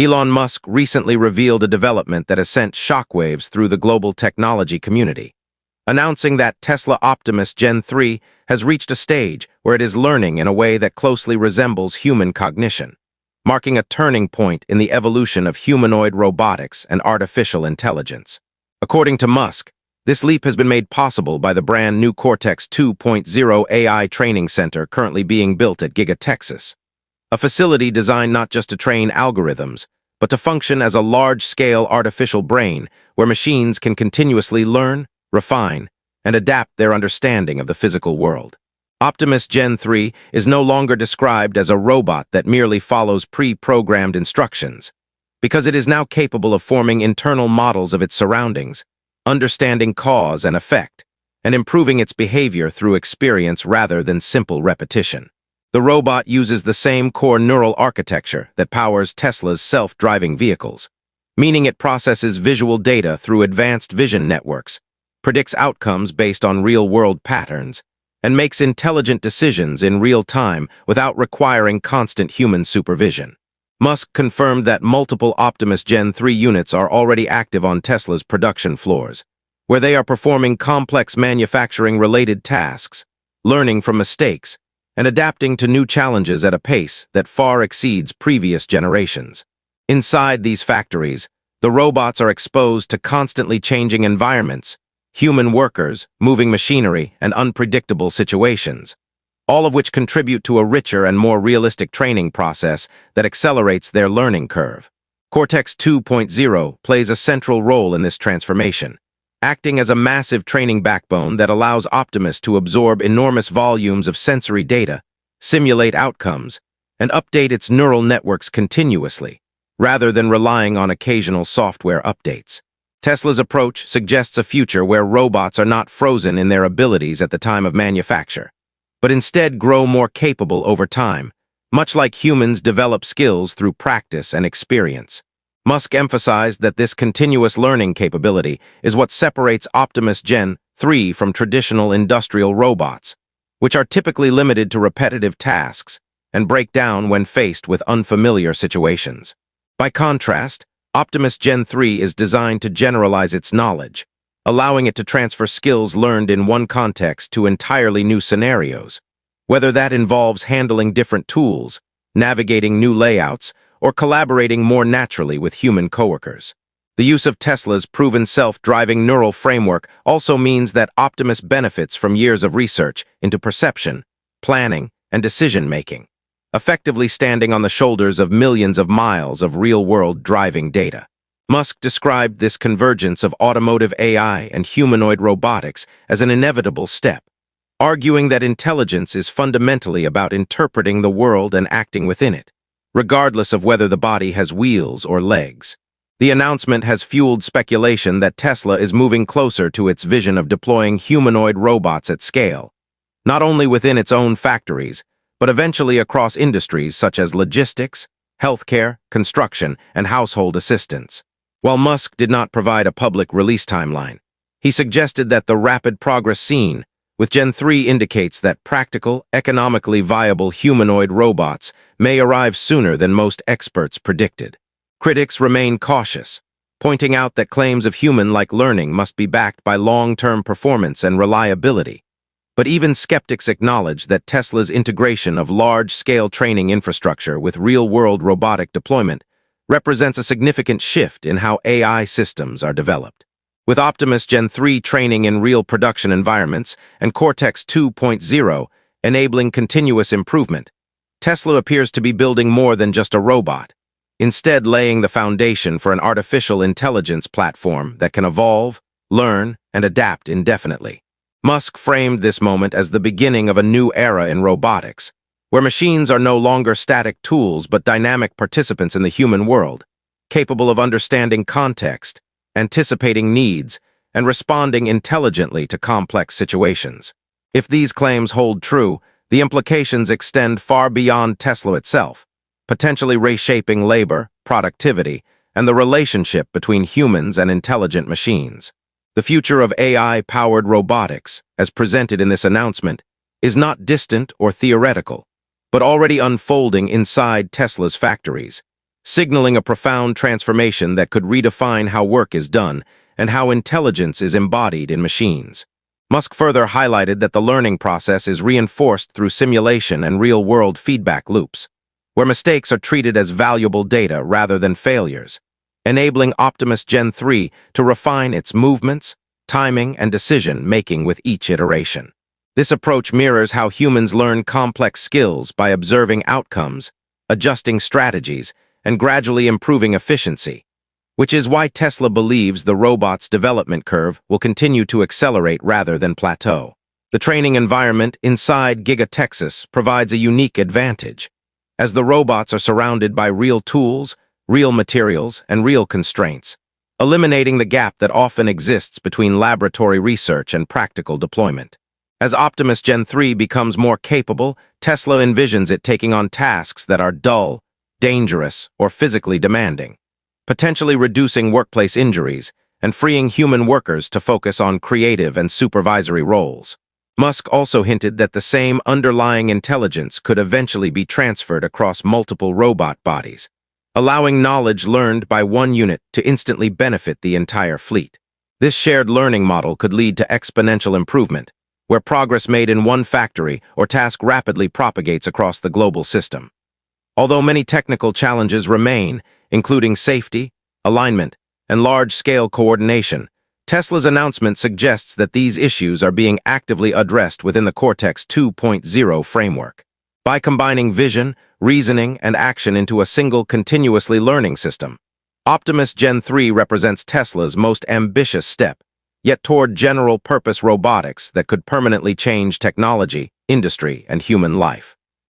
Elon Musk recently revealed a development that has sent shockwaves through the global technology community, announcing that Tesla Optimus Gen 3 has reached a stage where it is learning in a way that closely resembles human cognition, marking a turning point in the evolution of humanoid robotics and artificial intelligence. According to Musk, this leap has been made possible by the brand new Cortex 2.0 AI training center currently being built at Giga, Texas, a facility designed not just to train algorithms, but to function as a large-scale artificial brain where machines can continuously learn, refine, and adapt their understanding of the physical world. Optimus Gen 3 is no longer described as a robot that merely follows pre-programmed instructions, because it is now capable of forming internal models of its surroundings, understanding cause and effect, and improving its behavior through experience rather than simple repetition. The robot uses the same core neural architecture that powers Tesla's self-driving vehicles, meaning it processes visual data through advanced vision networks, predicts outcomes based on real-world patterns, and makes intelligent decisions in real time without requiring constant human supervision. Musk confirmed that multiple Optimus Gen 3 units are already active on Tesla's production floors, where they are performing complex manufacturing-related tasks, learning from mistakes, and adapting to new challenges at a pace that far exceeds previous generations. Inside these factories, the robots are exposed to constantly changing environments, human workers, moving machinery, and unpredictable situations, all of which contribute to a richer and more realistic training process that accelerates their learning curve. Cortex 2.0 plays a central role in this transformation, acting as a massive training backbone that allows Optimus to absorb enormous volumes of sensory data, simulate outcomes, and update its neural networks continuously, rather than relying on occasional software updates. Tesla's approach suggests a future where robots are not frozen in their abilities at the time of manufacture, but instead grow more capable over time, much like humans develop skills through practice and experience. Musk emphasized that this continuous learning capability is what separates Optimus Gen 3 from traditional industrial robots, which are typically limited to repetitive tasks and break down when faced with unfamiliar situations. By contrast, Optimus Gen 3 is designed to generalize its knowledge, allowing it to transfer skills learned in one context to entirely new scenarios, whether that involves handling different tools, navigating new layouts, or collaborating more naturally with human coworkers. The use of Tesla's proven self-driving neural framework also means that Optimus benefits from years of research into perception, planning, and decision-making, effectively standing on the shoulders of millions of miles of real-world driving data. Musk described this convergence of automotive AI and humanoid robotics as an inevitable step, arguing that intelligence is fundamentally about interpreting the world and acting within it, regardless of whether the body has wheels or legs. The announcement has fueled speculation that Tesla is moving closer to its vision of deploying humanoid robots at scale, not only within its own factories, but eventually across industries such as logistics, healthcare, construction, and household assistance. While Musk did not provide a public release timeline, he suggested that the rapid progress seen with Gen 3 indicates that practical, economically viable humanoid robots may arrive sooner than most experts predicted. Critics remain cautious, pointing out that claims of human-like learning must be backed by long-term performance and reliability. But even skeptics acknowledge that Tesla's integration of large-scale training infrastructure with real-world robotic deployment represents a significant shift in how AI systems are developed. With Optimus Gen 3 training in real production environments and Cortex 2.0 enabling continuous improvement, Tesla appears to be building more than just a robot, instead laying the foundation for an artificial intelligence platform that can evolve, learn, and adapt indefinitely. Musk framed this moment as the beginning of a new era in robotics, where machines are no longer static tools but dynamic participants in the human world, capable of understanding context, anticipating needs, and responding intelligently to complex situations. If these claims hold true, the implications extend far beyond Tesla itself, potentially reshaping labor, productivity, and the relationship between humans and intelligent machines. The future of AI-powered robotics, as presented in this announcement, is not distant or theoretical, but already unfolding inside Tesla's factories, signaling a profound transformation that could redefine how work is done and how intelligence is embodied in machines. Musk further highlighted that the learning process is reinforced through simulation and real-world feedback loops, where mistakes are treated as valuable data rather than failures, enabling Optimus Gen 3 to refine its movements, timing, and decision-making with each iteration. This approach mirrors how humans learn complex skills by observing outcomes, adjusting strategies, and gradually improving efficiency, which is why Tesla believes the robot's development curve will continue to accelerate rather than plateau. The training environment inside Giga Texas provides a unique advantage, as the robots are surrounded by real tools, real materials, and real constraints, eliminating the gap that often exists between laboratory research and practical deployment. As Optimus Gen 3 becomes more capable, Tesla envisions it taking on tasks that are dull, dangerous, or physically demanding, potentially reducing workplace injuries and freeing human workers to focus on creative and supervisory roles. Musk also hinted that the same underlying intelligence could eventually be transferred across multiple robot bodies, allowing knowledge learned by one unit to instantly benefit the entire fleet. This shared learning model could lead to exponential improvement, where progress made in one factory or task rapidly propagates across the global system. Although many technical challenges remain, including safety, alignment, and large-scale coordination, Tesla's announcement suggests that these issues are being actively addressed within the Cortex 2.0 framework. By combining vision, reasoning, and action into a single continuously learning system, Optimus Gen 3 represents Tesla's most ambitious step, yet toward general-purpose robotics that could permanently change technology, industry, and human life.